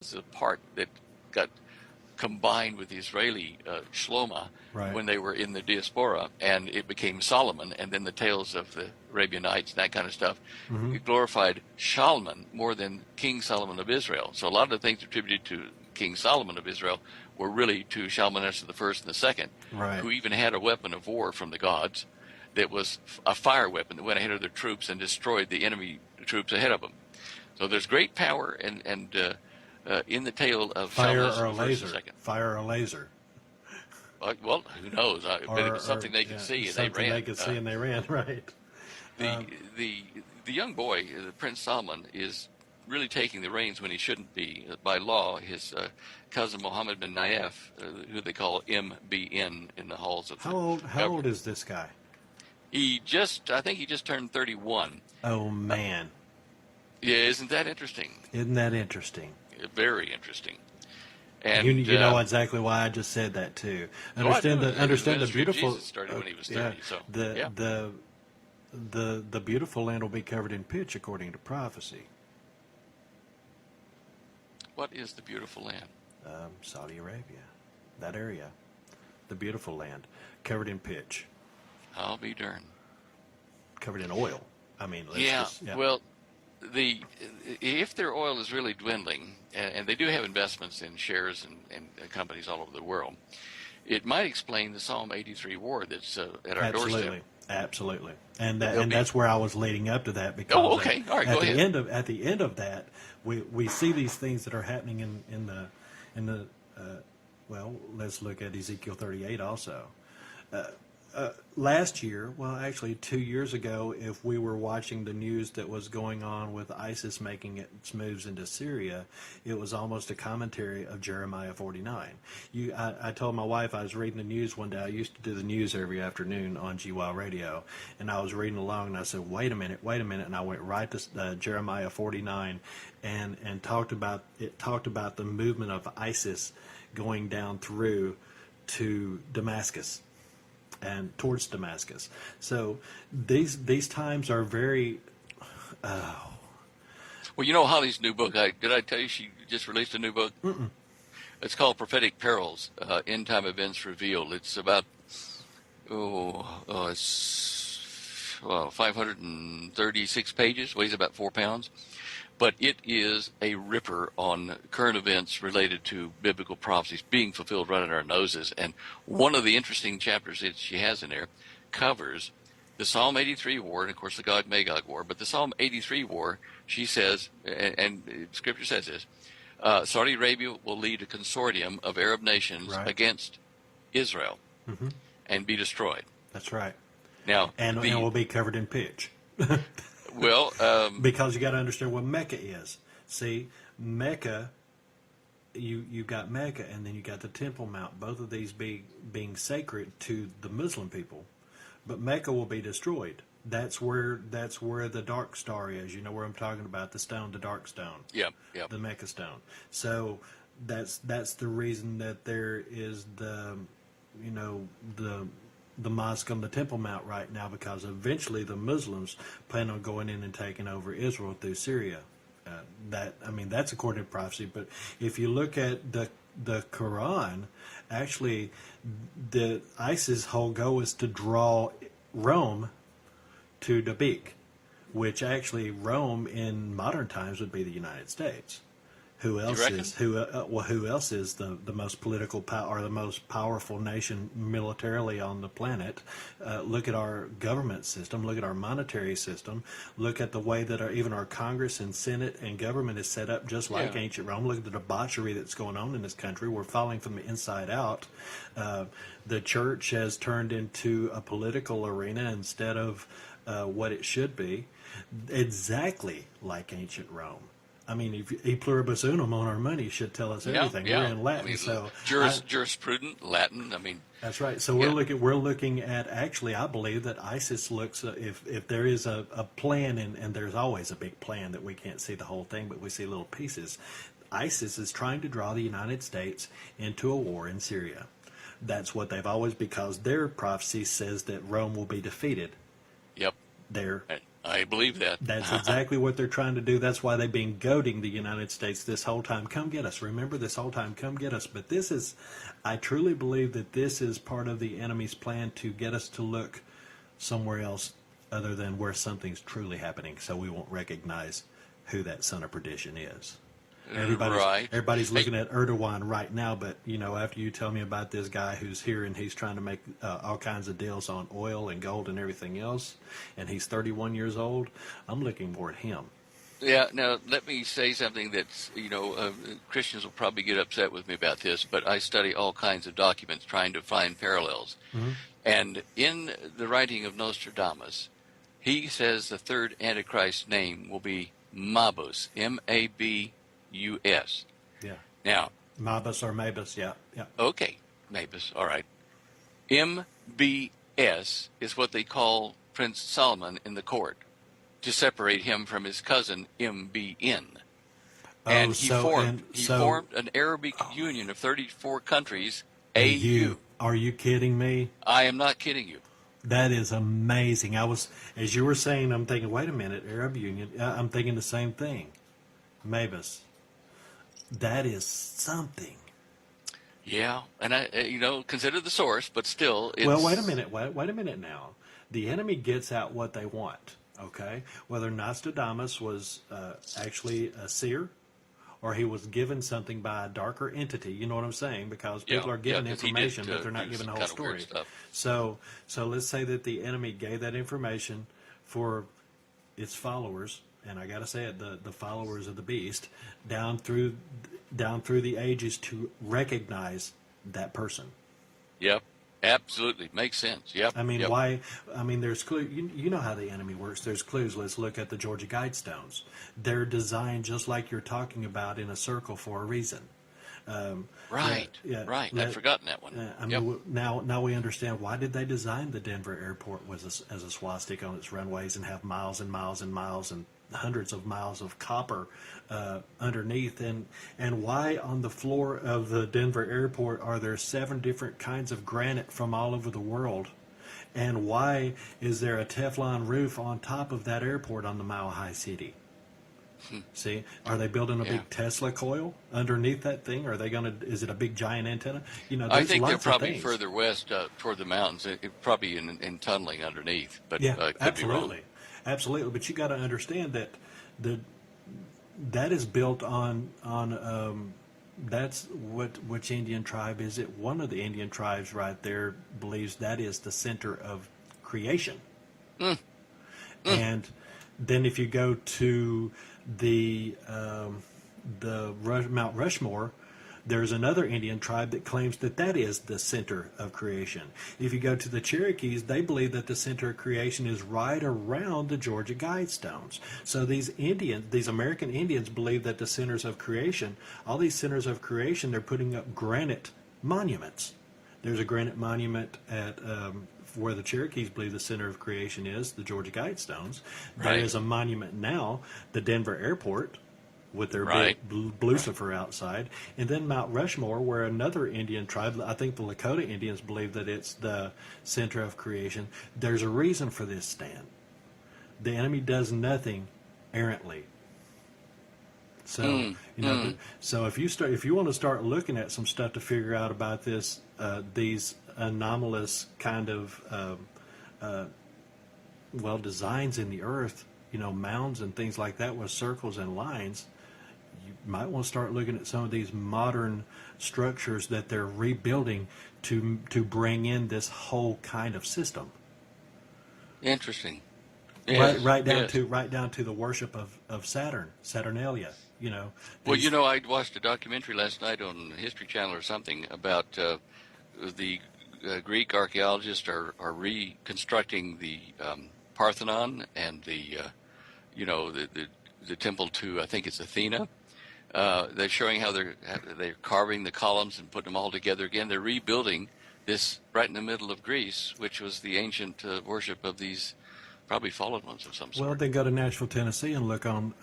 was a part that got combined with the Israeli Shloma Right. when they were in the diaspora, and it became Solomon, and then the tales of the Arabian Nights and that kind of stuff. Mm-hmm. It glorified Shalman more than King Solomon of Israel. So a lot of the things attributed to King Solomon of Israel were really to Shalmaneser the first and the second, Right. who even had a weapon of war from the gods that was a fire weapon that went ahead of their troops and destroyed the enemy troops ahead of them. So there's great power and in the tale of Fire Shalmaneser or a the first laser. and second. Fire or a laser. Well, who knows? But it was something they could see, and they ran. Something they could see, and they ran, right. The young boy, Prince Salman, is really taking the reins when he shouldn't be. By law, his cousin Mohammed bin Nayef, who they call MBN in the halls of the How government. old is this guy? I think he just turned 31. Oh, man. Yeah, isn't that interesting? Isn't that interesting? Very interesting. And you know exactly why I just said that too. Understand the ministry of beautiful. Jesus started when he was 30. Yeah, So the beautiful land will be covered in pitch according to prophecy. What is the beautiful land? Saudi Arabia, that area, the beautiful land, covered in pitch, I'll be darned. covered in oil. I mean, Well, if their oil is really dwindling, and they do have investments in shares and companies all over the world, it might explain the Psalm 83 war that's at our doorstep. Absolutely, and that's where I was leading up to that because all right, go ahead. At the end of that, we see these things that are happening in the well, let's look at Ezekiel 38 also. Last year, well, actually 2 years ago, if we were watching the news that was going on with ISIS making its moves into Syria, it was almost a commentary of Jeremiah 49. I told my wife I was reading the news one day. I used to do the news every afternoon on GY Radio, and I was reading along, and I said, wait a minute, and I went right to Jeremiah 49 and talked about the movement of ISIS going down through to Damascus and towards Damascus. So these times are very. Well, you know Holly's new book. Did I tell you she just released a new book? Mm-mm. It's called Prophetic Perils: End Time Events Revealed. It's about 536 pages. Weighs about 4 pounds. But it is a ripper on current events related to biblical prophecies being fulfilled right under our noses. And one of the interesting chapters that she has in there covers the Psalm 83 war, and of course the Gog-Magog war. But the Psalm 83 war, she says, and Scripture says this, Saudi Arabia will lead a consortium of Arab nations against Israel and be destroyed. That's right. Now, and will be covered in pitch. Well, because you got to understand what Mecca is. See, Mecca, you got Mecca, and then you got the Temple Mount. Both of these being sacred to the Muslim people, but Mecca will be destroyed. That's where the dark star is. You know where I'm talking about, the stone, the dark stone. Yeah. The Mecca stone. So that's the reason that there is the mosque on the Temple Mount right now, because eventually the Muslims plan on going in and taking over Israel through Syria. That's according to prophecy. But if you look at the Quran, actually, the ISIS whole goal is to draw Rome to Dabiq, which actually Rome in modern times would be the United States. Who else is the most political power or the most powerful nation militarily on the planet? Look at our government system. Look at our monetary system. Look at the way that even our Congress and Senate and government is set up, just like ancient Rome. Look at the debauchery that's going on in this country. We're falling from the inside out. The church has turned into a political arena instead of what it should be, exactly like ancient Rome. I mean, e pluribus unum on our money should tell us everything. Yeah. We're in Latin, jurisprudent Latin. That's right. So we're looking at actually. I believe that ISIS looks if there is a plan, and there's always a big plan that we can't see the whole thing, but we see little pieces. ISIS is trying to draw the United States into a war in Syria. That's what they've always, because their prophecy says that Rome will be defeated. Yep. There I believe that. That's exactly what they're trying to do. That's why they've been goading the United States this whole time. Come get us. Remember this whole time. Come get us. But this is, I truly believe that this is part of the enemy's plan to get us to look somewhere else other than where something's truly happening, so we won't recognize who that son of perdition is. Everybody's looking at Erdogan right now, but after you tell me about this guy who's here and he's trying to make all kinds of deals on oil and gold and everything else, and he's 31 years old, I'm looking more at him. Yeah. Now let me say something that's Christians will probably get upset with me about this, but I study all kinds of documents trying to find parallels, and in the writing of Nostradamus, he says the third Antichrist name will be Mabus, M-A-B-U-S. Yeah. Now, Mabus or Mabus, yeah. Okay, Mabus, all right. M-B-S is what they call Prince Solomon in the court to separate him from his cousin M-B-N. And he formed an Arabic union of 34 countries, A-U. Are you kidding me? I am not kidding you. That is amazing. As you were saying, I'm thinking, wait a minute, Arab Union. I'm thinking the same thing. Mabus. That is something. Yeah, and I, consider the source, but still, it's... Well, wait a minute. Wait a minute now. The enemy gets out what they want, okay? Whether Nostradamus was actually a seer, or he was given something by a darker entity. You know what I'm saying? Because people are given information, but they're not given the whole story. So let's say that the enemy gave that information for its followers, and I got to say it, the followers of the beast, down through the ages to recognize that person. Yep. Absolutely. Makes sense. Yep. I mean, why? I mean, there's clues. You know how the enemy works. There's clues. Let's look at the Georgia Guidestones. They're designed just like you're talking about in a circle for a reason. Right. I'd forgotten that one. I mean, now we understand why did they design the Denver airport as a swastika on its runways and have miles and miles and miles and hundreds of miles of copper underneath, and why on the floor of the Denver airport are there 7 different kinds of granite from all over the world, and why is there a Teflon roof on top of that airport on the Mile High City? See, are they building a big Tesla coil underneath that thing? Are they is it a big giant antenna? I think they're probably further west toward the mountains, probably in tunneling underneath. But could absolutely. Be wrong. Absolutely, but you got to understand that that is built on that's which Indian tribe is it? One of the Indian tribes right there believes that is the center of creation. And then if you go to the Mount Rushmore, there's another Indian tribe that claims that is the center of creation. If you go to the Cherokees, they believe that the center of creation is right around the Georgia Guidestones. So these American Indians believe that the centers of creation, all these centers of creation, they're putting up granite monuments. There's a granite monument at where the Cherokees believe the center of creation is, the Georgia Guidestones. There is a monument now, the Denver airport, with their big Lucifer outside. And then Mount Rushmore, where another Indian tribe, I think the Lakota Indians believe that it's the center of creation. There's a reason for this, Stan. The enemy does nothing errantly. So, so if you want to start looking at some stuff to figure out about this, these anomalous kind of, designs in the earth, mounds and things like that with circles and lines, you might want to start looking at some of these modern structures that they're rebuilding to bring in this whole kind of system. Interesting. Yes. Right down to the worship of Saturn, Saturnalia. Well, I watched a documentary last night on History Channel or something about the Greek archaeologists are reconstructing the Parthenon and the temple to, I think it's Athena. They're showing how they're carving the columns and putting them all together again. They're rebuilding this right in the middle of Greece, which was the ancient worship of these probably fallen ones of some sort. Well, then go to Nashville, Tennessee, and look on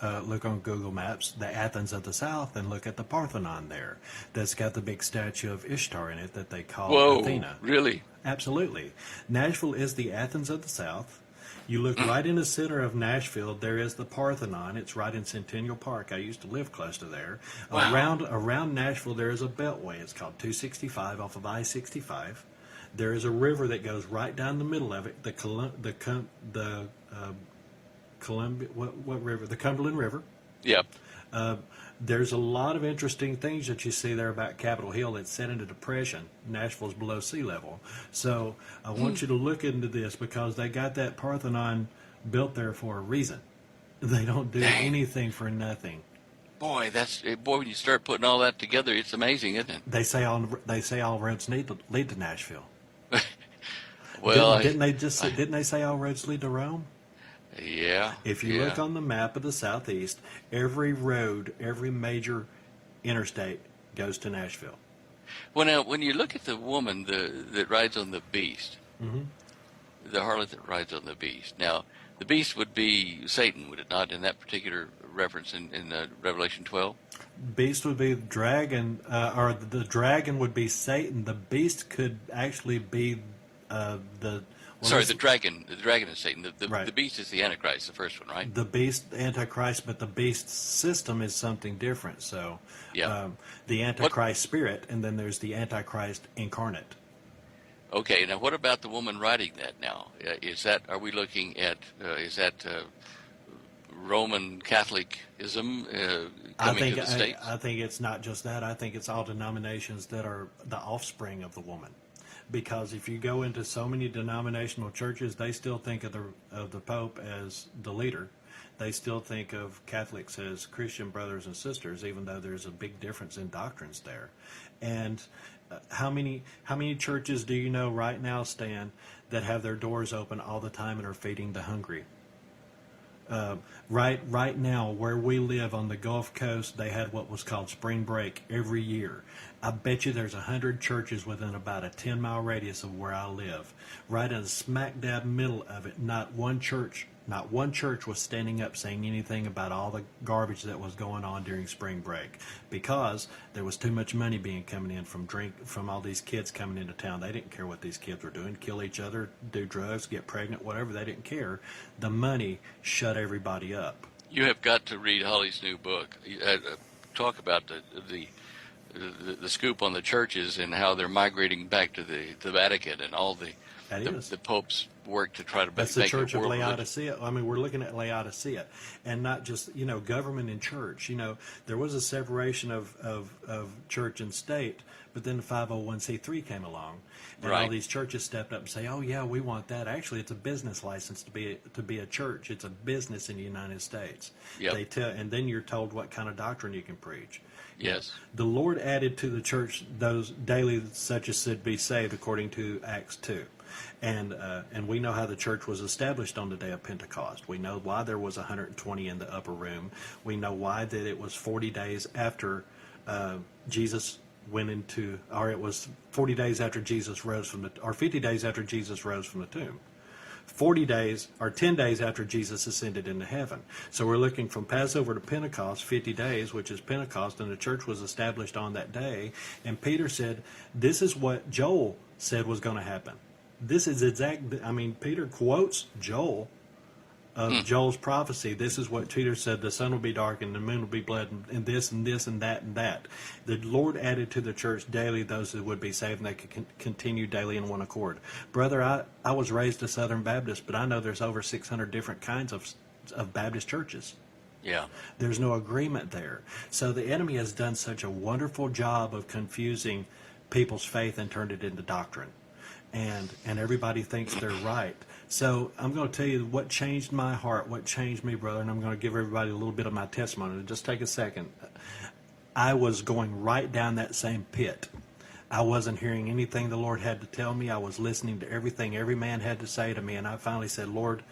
Google Maps, the Athens of the South, and look at the Parthenon there. That's got the big statue of Ishtar in it that they call Athena. Really? Absolutely. Nashville is the Athens of the South. You look right in the center of Nashville, there is the Parthenon. It's right in Centennial Park. I used to live close to there. Wow. Around Nashville, there is a beltway. It's called 265 off of I-65. There is a river that goes right down the middle of it. The Columbia, what river? The Cumberland River. Yep. There's a lot of interesting things that you see there about Capitol Hill. It's set into depression. Nashville's below sea level. So I want you to look into this because they got that Parthenon built there for a reason. They don't do anything for nothing. Boy, when you start putting all that together, it's amazing, isn't it? They say all roads lead to Nashville. Well, didn't they say all roads lead to Rome? Yeah. If you look on the map of the Southeast, every road, every major interstate goes to Nashville. Well, now, when you look at the woman that rides on the beast, the harlot that rides on the beast, now, the beast would be Satan, would it not, in that particular reference in Revelation 12? Beast would be the dragon, or the dragon would be Satan. The beast could actually be the... Sorry, the dragon is Satan. Right. The beast is the Antichrist, the first one, right? The beast, Antichrist, but the beast system is something different. So, the Antichrist spirit, and then there's the Antichrist incarnate. Okay, now what about the woman riding that now? Are we looking at, is that Roman Catholicism coming to the States? I think it's not just that. I think it's all denominations that are the offspring of the woman. Because if you go into so many denominational churches, they still think of the Pope as the leader. They still think of Catholics as Christian brothers and sisters, even though there's a big difference in doctrines there. And how many churches do you know right now, Stan, that have their doors open all the time and are feeding the hungry? Right now, where we live on the Gulf Coast, they had what was called spring break every year. I bet you there's 100 churches within about a 10-mile radius of where I live. Right in the smack dab middle of it, not one church was standing up saying anything about all the garbage that was going on during spring break, because there was too much money coming in from all these kids coming into town. They didn't care what these kids were doing, kill each other, do drugs, get pregnant, whatever. They didn't care. The money shut everybody up. You have got to read Holly's new book. Talk about the scoop on the churches and how they're migrating back to the Vatican and all the Pope's work to try to That's make the Church it of world Laodicea. I mean, we're looking at Laodicea, and not just government and church. There was a separation of church and state, but then the 501c3 came along, and all these churches stepped up and say, "Oh yeah, we want that." Actually, it's a business license to be a church. It's a business in the United States. Yep. And then you're told what kind of doctrine you can preach. Yes. The Lord added to the church those daily such as should be saved, according to Acts 2. And we know how the church was established on the day of Pentecost. We know why there was 120 in the upper room. We know why that it was 40 days after Jesus went into, or it was 40 days after Jesus rose from the, or 50 days after Jesus rose from the tomb. 40 days or 10 days after Jesus ascended into heaven. So we're looking from Passover to Pentecost, 50 days, which is Pentecost, and the church was established on that day. And Peter said, this is what Joel said was going to happen. This is Peter quotes Joel of Joel's prophecy. This is what Peter said: the sun will be dark and the moon will be blood, and this and this and that and that. The Lord added to the church daily those that would be saved, and they could continue daily in one accord. Brother, I was raised a Southern Baptist, but I know there's over 600 different kinds of Baptist churches. Yeah. There's no agreement there. So the enemy has done such a wonderful job of confusing people's faith and turned it into doctrine. And everybody thinks they're right. So I'm going to tell you what changed my heart, what changed me, brother, and I'm going to give everybody a little bit of my testimony. Just take a second. I was going right down that same pit. I wasn't hearing anything the Lord had to tell me. I was listening to everything every man had to say to me, and I finally said, Lord,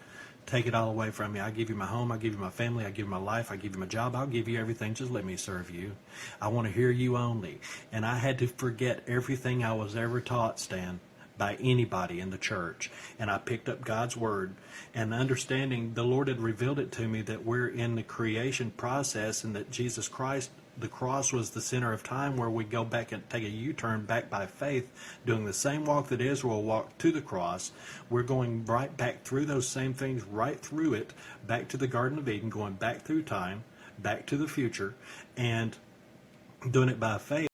take it all away from me. I give you my home. I give you my family. I give you my life. I give you my job. I'll give you everything. Just let me serve you. I want to hear you only. And I had to forget everything I was ever taught, Stan, by anybody in the church. And I picked up God's word, and understanding the Lord had revealed it to me that we're in the creation process and that Jesus Christ the cross was the center of time, where we go back and take a U-turn back by faith, doing the same walk that Israel walked to the cross. We're going right back through those same things, right through it, back to the Garden of Eden, going back through time, back to the future, and doing it by faith.